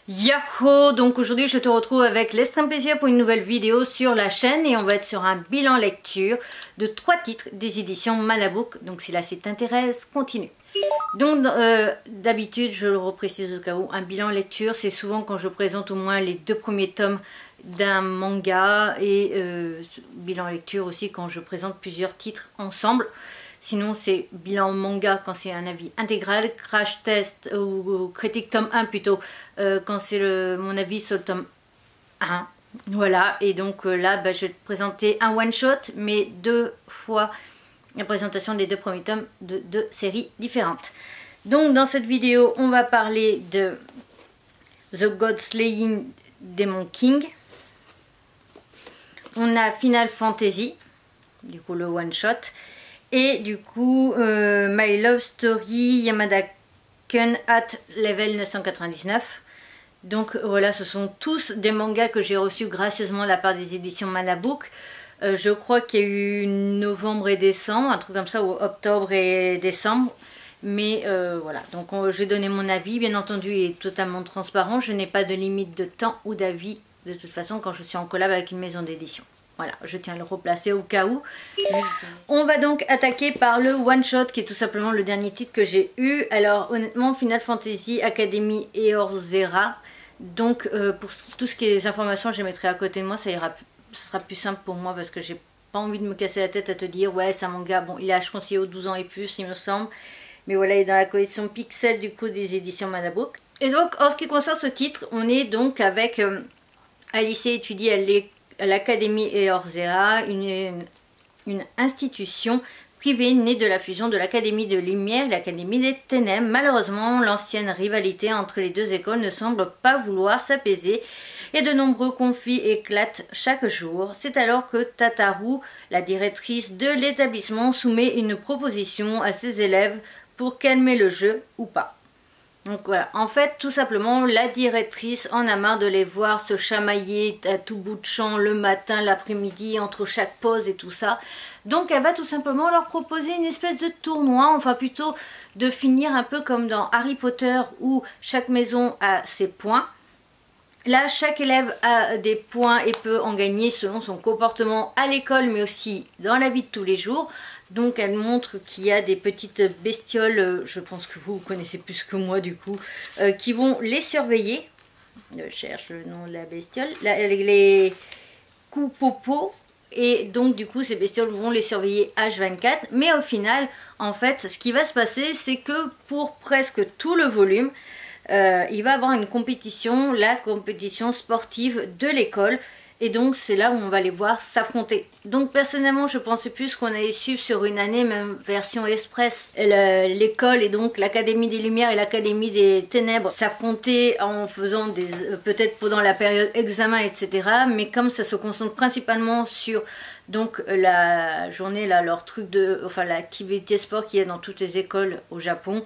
Yahoo! Donc aujourd'hui je te retrouve avec l'extrême plaisir pour une nouvelle vidéo sur la chaîne et on va être sur un bilan lecture de 3 titres des éditions Manabook. Donc si la suite t'intéresse, continue. Donc d'habitude, je le reprécise au cas où, un bilan lecture c'est souvent quand je présente au moins les 2 premiers tomes d'un manga et bilan lecture aussi quand je présente plusieurs titres ensemble. Sinon c'est bilan manga quand c'est un avis intégral, crash test ou critique tome 1 plutôt quand c'est mon avis sur le tome 1. Voilà, et donc là je vais te présenter un one shot mais 2 fois la présentation des 2 premiers tomes de 2 séries différentes. Donc dans cette vidéo on va parler de The God Slaying Demon King. On a Final Fantasy, du coup le one shot. Et du coup, My Love Story Yamada-kun at level 999. Donc voilà, ce sont tous des mangas que j'ai reçus gracieusement de la part des éditions Manabook. Je crois qu'il y a eu novembre et décembre, un truc comme ça, ou octobre et décembre. Mais voilà, donc je vais donner mon avis. Bien entendu, il est totalement transparent. Je n'ai pas de limite de temps ou d'avis de toute façon quand je suis en collab avec une maison d'édition. Voilà, je tiens à le replacer au cas où. On va donc attaquer par le one shot qui est tout simplement le dernier titre que j'ai eu. Alors honnêtement, Final Fantasy Academy Eorzea. Donc pour tout ce qui est des informations, je les mettrai à côté de moi, ça sera plus simple pour moi parce que j'ai pas envie de me casser la tête à te dire ouais c'est un manga, bon il est âge conseillé aux 12 ans et plus il me semble. Mais voilà, il est dans la collection Pixel du coup des éditions Manabook. Et donc en ce qui concerne ce titre, on est donc avec Alice étudie à l'Académie Eorzea, une institution privée née de la fusion de l'Académie de Lumière et l'Académie des Ténèbres. Malheureusement, l'ancienne rivalité entre les 2 écoles ne semble pas vouloir s'apaiser et de nombreux conflits éclatent chaque jour. C'est alors que Tataru, la directrice de l'établissement, soumet une proposition à ses élèves pour calmer le jeu ou pas. Donc voilà, en fait tout simplement la directrice en a marre de les voir se chamailler à tout bout de champ le matin, l'après-midi, entre chaque pause et tout ça. Donc elle va tout simplement leur proposer une espèce de tournoi, enfin plutôt de finir un peu comme dans Harry Potter où chaque maison a ses points. Là, chaque élève a des points et peut en gagner selon son comportement à l'école, mais aussi dans la vie de tous les jours. Donc, elle montre qu'il y a des petites bestioles, je pense que vous connaissez plus que moi du coup, qui vont les surveiller. Je cherche le nom de la bestiole. Les Kupopo. Et donc, du coup, ces bestioles vont les surveiller H24. Mais au final, en fait, ce qui va se passer, c'est que pour presque tout le volume, il va avoir une compétition, la compétition sportive de l'école. Et donc c'est là où on va les voir s'affronter. Donc personnellement je pensais plus qu'on allait suivre sur une année, même version express, l'école et donc l'Académie des Lumières et l'Académie des Ténèbres s'affronter en faisant des peut-être pendant la période examen etc. Mais comme ça se concentre principalement sur donc la journée là, leur truc de, enfin l'activité sport qui est dans toutes les écoles au Japon,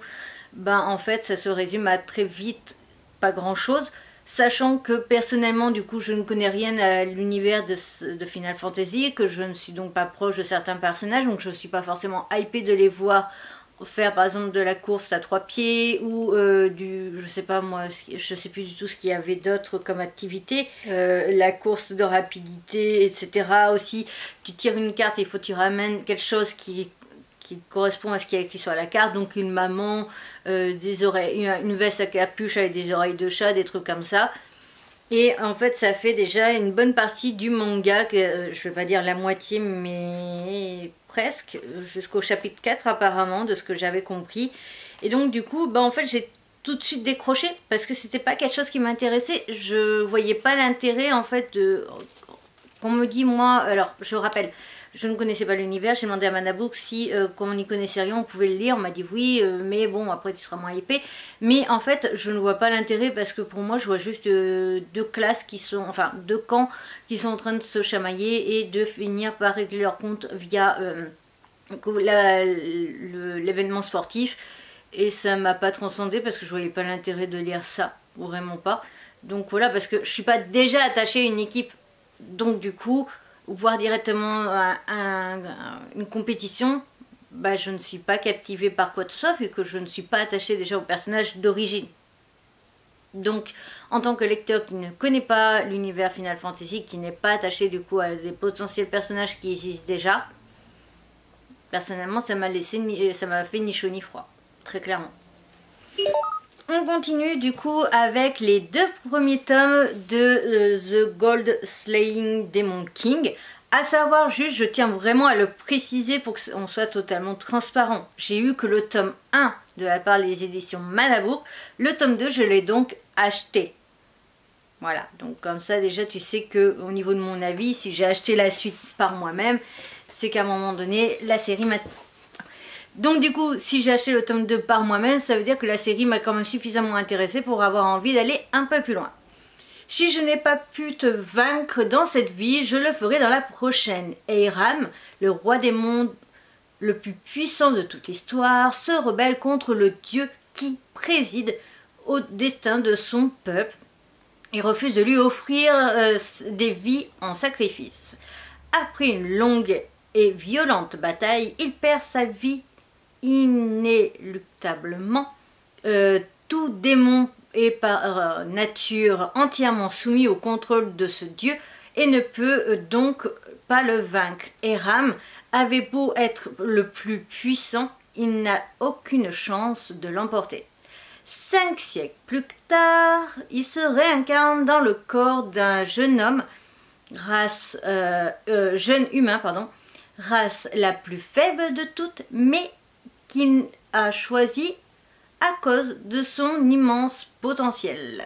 ben en fait ça se résume à très vite pas grand chose. Sachant que personnellement du coup je ne connais rien à l'univers de Final Fantasy, que je ne suis donc pas proche de certains personnages, donc je ne suis pas forcément hypée de les voir faire par exemple de la course à 3 pieds ou je sais pas moi, je sais plus du tout ce qu'il y avait d'autre comme activité, la course de rapidité etc. Aussi tu tires une carte et il faut que tu ramènes quelque chose qui correspond à ce qui est écrit sur la carte, donc une maman, des oreilles, une veste à capuche avec des oreilles de chat, des trucs comme ça. Et en fait ça fait déjà une bonne partie du manga, que je vais pas dire la moitié mais presque, jusqu'au chapitre 4 apparemment de ce que j'avais compris. Et donc du coup bah en fait j'ai tout de suite décroché parce que c'était pas quelque chose qui m'intéressait, je voyais pas l'intérêt en fait de qu'on me dit moi, alors je rappelle, je ne connaissais pas l'univers, j'ai demandé à Manabook si, comme on n'y connaissait rien, on pouvait le lire. On m'a dit oui, mais bon, après tu seras moins épais. Mais en fait, je ne vois pas l'intérêt parce que pour moi, je vois juste 2 classes qui sont, enfin 2 camps qui sont en train de se chamailler et de finir par régler leur compte via l'événement sportif. Et ça m'a pas transcendé parce que je voyais pas l'intérêt de lire ça, vraiment pas. Donc voilà, parce que je suis pas déjà attachée à une équipe. Donc du coup, voir directement une compétition, bah, je ne suis pas captivée par quoi que ce soit vu que je ne suis pas attachée déjà au personnage d'origine. Donc en tant que lecteur qui ne connaît pas l'univers Final Fantasy, qui n'est pas attaché du coup à des potentiels personnages qui existent déjà, personnellement ça m'a fait ni chaud ni froid, très clairement. On continue du coup avec les 2 premiers tomes de The Gold Slaying Demon King. À savoir, juste, je tiens vraiment à le préciser pour qu'on soit totalement transparent. J'ai eu que le tome 1 de la part des éditions Manabook. Le tome 2, je l'ai donc acheté. Voilà, donc comme ça déjà tu sais que au niveau de mon avis, si j'ai acheté la suite par moi-même, c'est qu'à un moment donné, la série m'a... Donc du coup, si j'ai acheté le tome 2 par moi-même, ça veut dire que la série m'a quand même suffisamment intéressée pour avoir envie d'aller un peu plus loin. Si je n'ai pas pu te vaincre dans cette vie, je le ferai dans la prochaine. Eiram, le roi des mondes, le plus puissant de toute l'histoire, se rebelle contre le dieu qui préside au destin de son peuple et refuse de lui offrir des vies en sacrifice. Après une longue et violente bataille, il perd sa vie inéluctablement. Tout démon est par nature entièrement soumis au contrôle de ce dieu et ne peut donc pas le vaincre. Eiram avait beau être le plus puissant, il n'a aucune chance de l'emporter. 5 siècles plus tard, il se réincarne dans le corps d'un jeune homme, jeune humain, race la plus faible de toutes, mais qu'il a choisi à cause de son immense potentiel.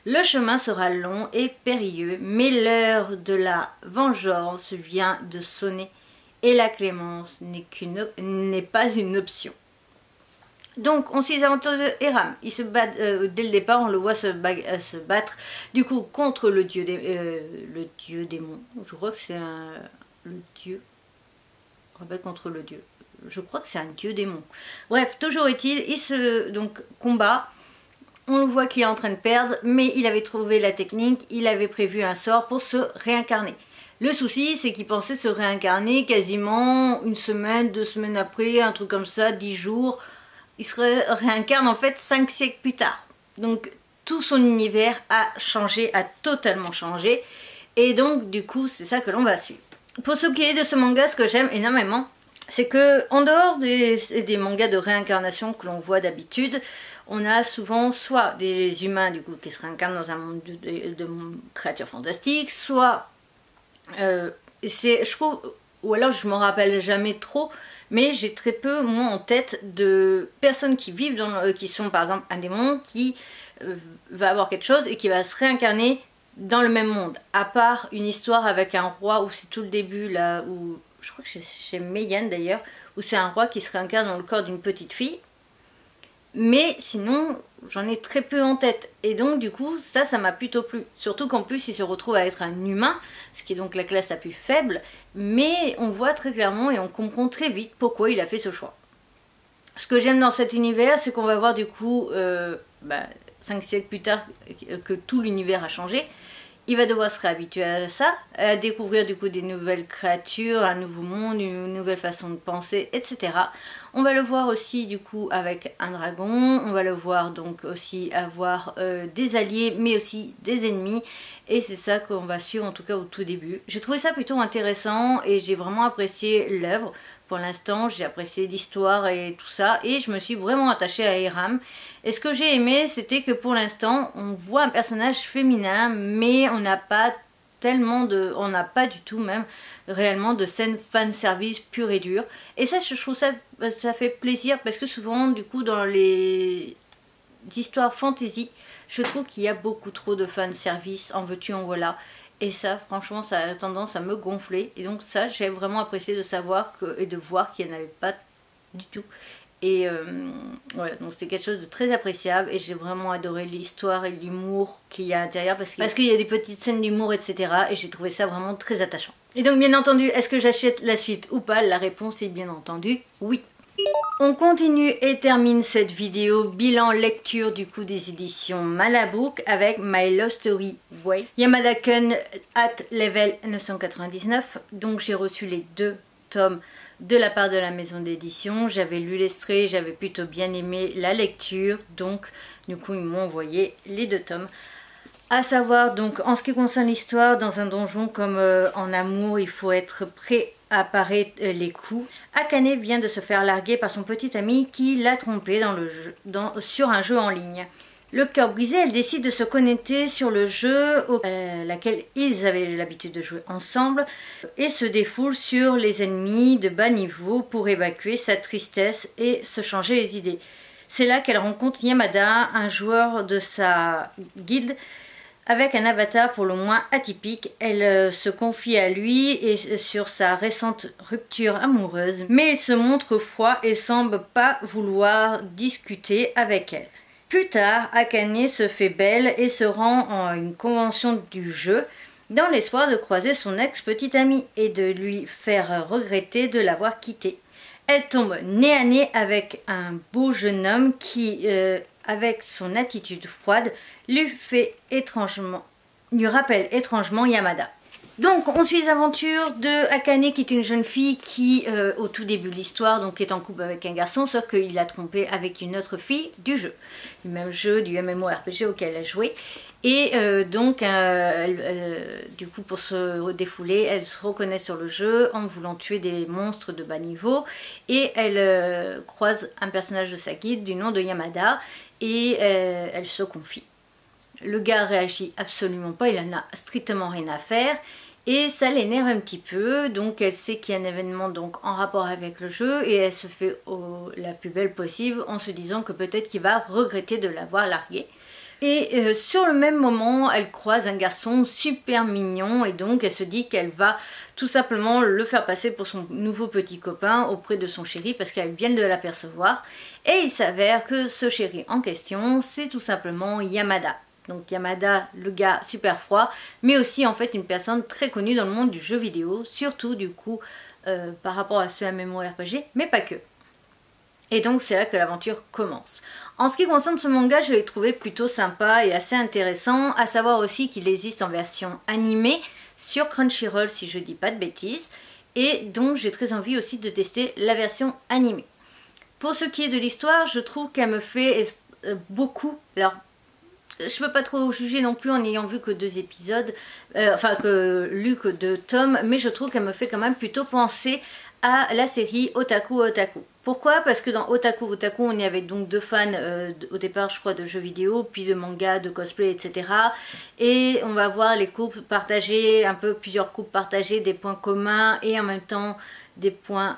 Le chemin sera long et périlleux, mais l'heure de la vengeance vient de sonner et la clémence n'est pas une option. Donc on suit les aventures de Eiram. Il se bat dès le départ, on le voit se battre du coup contre le dieu démon. Je crois que c'est le dieu. Contre le dieu. Je crois que c'est un dieu démon. Bref, toujours est-il, il se combat. On le voit qu'il est en train de perdre, mais il avait trouvé la technique, il avait prévu un sort pour se réincarner. Le souci, c'est qu'il pensait se réincarner quasiment 1 semaine, 2 semaines après, un truc comme ça, 10 jours. Il se réincarne en fait 5 siècles plus tard. Donc tout son univers a changé, a totalement changé. Et donc du coup, c'est ça que l'on va suivre. Pour ce qui est de ce manga, ce que j'aime énormément, c'est que en dehors des mangas de réincarnation que l'on voit d'habitude, on a souvent soit des humains du coup qui se réincarnent dans un monde de créatures fantastiques, soit je trouve, ou alors je m'en rappelle jamais trop, mais j'ai très peu moi en tête de personnes qui vivent qui sont par exemple un démon qui va avoir quelque chose et qui va se réincarner dans le même monde, à part une histoire avec un roi où c'est tout le début là, où je crois que c'est chez Meian d'ailleurs, où c'est un roi qui se réincarne dans le corps d'une petite fille. Mais sinon, j'en ai très peu en tête. Et donc du coup, ça m'a plutôt plu. Surtout qu'en plus, il se retrouve à être un humain, ce qui est donc la classe la plus faible. Mais on voit très clairement et on comprend très vite pourquoi il a fait ce choix. Ce que j'aime dans cet univers, c'est qu'on va voir du coup, 5 siècles plus tard, que tout l'univers a changé. Il va devoir se réhabituer à ça, à découvrir du coup des nouvelles créatures, un nouveau monde, une nouvelle façon de penser, etc. On va le voir aussi du coup avec un dragon, on va le voir donc aussi avoir des alliés mais aussi des ennemis. Et c'est ça qu'on va suivre en tout cas au tout début. J'ai trouvé ça plutôt intéressant et j'ai vraiment apprécié l'œuvre. Pour l'instant, j'ai apprécié l'histoire et tout ça et je me suis vraiment attachée à Eiram. Et ce que j'ai aimé, c'était que pour l'instant, on voit un personnage féminin, mais on n'a pas du tout même réellement de scène fanservice pure et dure. Et ça, je trouve ça fait plaisir parce que souvent, du coup, dans les histoires fantasy, je trouve qu'il y a beaucoup trop de fanservice, en veux-tu, en voilà. Et ça, franchement, ça a tendance à me gonfler. Et donc ça, j'ai vraiment apprécié de savoir et de voir qu'il n'y en avait pas du tout. Et voilà, donc c'est quelque chose de très appréciable. Et j'ai vraiment adoré l'histoire et l'humour qu'il y a à l'intérieur. Parce qu'il y a des petites scènes d'humour, etc. Et j'ai trouvé ça vraiment très attachant. Et donc, bien entendu, est-ce que j'achète la suite ou pas? La réponse est bien entendu oui. On continue et termine cette vidéo bilan lecture du coup des éditions Manabook avec My Love Story Way Yamada-kun at level 999. Donc j'ai reçu les 2 tomes de la part de la maison d'édition. J'avais lu l'extrait, j'avais plutôt bien aimé la lecture. Donc Du coup ils m'ont envoyé les 2 tomes. À savoir donc en ce qui concerne l'histoire, dans un donjon comme en amour, il faut être prêt à parer les coups. Akane vient de se faire larguer par son petit ami qui l'a trompé sur un jeu en ligne. Le cœur brisé, elle décide de se connecter sur le jeu laquelle ils avaient l'habitude de jouer ensemble et se défoule sur les ennemis de bas niveau pour évacuer sa tristesse et se changer les idées. C'est là qu'elle rencontre Yamada, un joueur de sa guilde, avec un avatar pour le moins atypique. Elle se confie à lui et sur sa récente rupture amoureuse, mais il se montre froid et semble pas vouloir discuter avec elle. Plus tard, Akane se fait belle et se rend à une convention du jeu dans l'espoir de croiser son ex-petite amie et de lui faire regretter de l'avoir quittée. Elle tombe nez à nez avec un beau jeune homme qui, avec son attitude froide, lui rappelle étrangement Yamada. Donc on suit les aventures de Akane qui est une jeune fille qui au tout début de l'histoire donc est en couple avec un garçon, sauf qu'il l'a trompée avec une autre fille du jeu. Du même jeu, du MMORPG auquel elle a joué. Et du coup pour se défouler, elle se reconnaît sur le jeu en voulant tuer des monstres de bas niveau. Et elle croise un personnage de sa guilde du nom de Yamada et elle se confie. Le gars réagit absolument pas, il en a strictement rien à faire et ça l'énerve un petit peu. Donc elle sait qu'il y a un événement donc en rapport avec le jeu et elle se fait la plus belle possible en se disant que peut-être qu'il va regretter de l'avoir largué. Et sur le même moment, elle croise un garçon super mignon et donc elle se dit qu'elle va tout simplement le faire passer pour son nouveau petit copain auprès de son chéri parce qu'elle vient de l'apercevoir. Et il s'avère que ce chéri en question, c'est tout simplement Yamada. Donc Yamada, le gars super froid, mais aussi en fait une personne très connue dans le monde du jeu vidéo, surtout du coup par rapport à ce MMORPG, mais pas que. Et donc c'est là que l'aventure commence. En ce qui concerne ce manga, je l'ai trouvé plutôt sympa et assez intéressant, à savoir aussi qu'il existe en version animée sur Crunchyroll si je dis pas de bêtises, et donc j'ai très envie aussi de tester la version animée. Pour ce qui est de l'histoire, je trouve qu'elle me fait beaucoup, alors je peux pas trop juger non plus en ayant vu que 2 épisodes, lu que 2 tomes, mais je trouve qu'elle me fait quand même plutôt penser à la série Otaku Otaku. Pourquoi? Parce que dans Otaku Otaku, on y avait donc 2 fans au départ, je crois, de jeux vidéo, puis de manga, de cosplay, etc. Et on va voir les couples partagés, un peu plusieurs couples partagés, des points communs et en même temps des points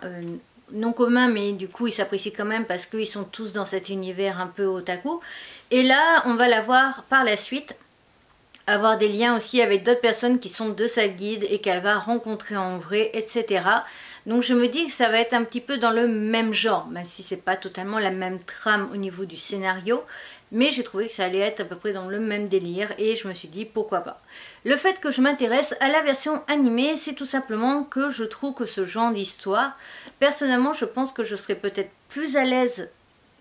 non communs, mais du coup ils s'apprécient quand même parce qu'ils sont tous dans cet univers un peu otaku. Et là, on va la voir par la suite avoir des liens aussi avec d'autres personnes qui sont de sa guide et qu'elle va rencontrer en vrai, etc. Donc je me dis que ça va être un petit peu dans le même genre, même si c'est pas totalement la même trame au niveau du scénario, mais j'ai trouvé que ça allait être à peu près dans le même délire et je me suis dit pourquoi pas. Le fait que je m'intéresse à la version animée, c'est tout simplement que je trouve que ce genre d'histoire, personnellement je pense que je serais peut-être plus à l'aise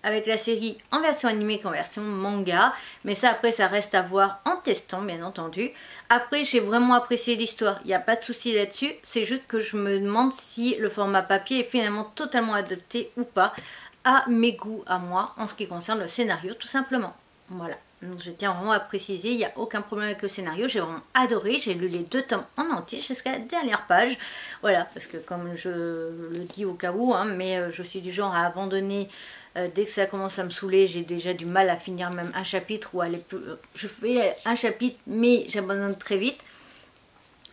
avec la série en version animée qu'en version manga, mais ça après ça reste à voir en testant bien entendu. Après j'ai vraiment apprécié l'histoire, il n'y a pas de souci là-dessus, c'est juste que je me demande si le format papier est finalement totalement adapté ou pas à mes goûts à moi en ce qui concerne le scénario tout simplement. Voilà, donc je tiens vraiment à préciser, il n'y a aucun problème avec le scénario, j'ai vraiment adoré, j'ai lu les 2 tomes en entier jusqu'à la dernière page. Voilà, parce que comme je le dis au cas où, hein, mais je suis du genre à abandonner dès que ça commence à me saouler, j'ai déjà du mal à finir même un chapitre ou aller plus. Je fais un chapitre mais j'abandonne très vite.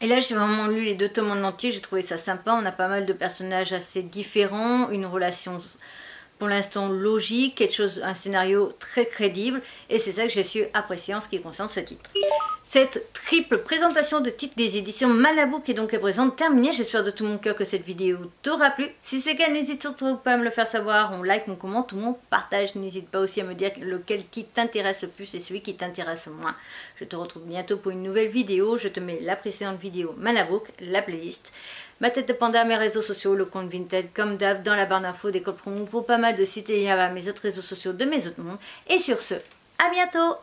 Et là j'ai vraiment lu les 2 tomes en entier, j'ai trouvé ça sympa, on a pas mal de personnages assez différents, une relation pour l'instant logique, quelque chose, un scénario très crédible et c'est ça que j'ai su apprécier en ce qui concerne ce titre. Cette triple présentation de titres des éditions Manabook est donc à présent terminée. J'espère de tout mon cœur que cette vidéo t'aura plu. Si c'est le cas, n'hésite surtout pas à me le faire savoir. On like, on commente ou on partage. N'hésite pas aussi à me dire lequel titre t'intéresse le plus et celui qui t'intéresse le moins. Je te retrouve bientôt pour une nouvelle vidéo. Je te mets la précédente vidéo Manabook, la playlist, ma tête de panda, mes réseaux sociaux, le compte Vinted comme d'hab dans la barre d'infos, des codes promo pour pas mal de sites et liens vers mes autres réseaux sociaux de mes autres mondes. Et sur ce, à bientôt!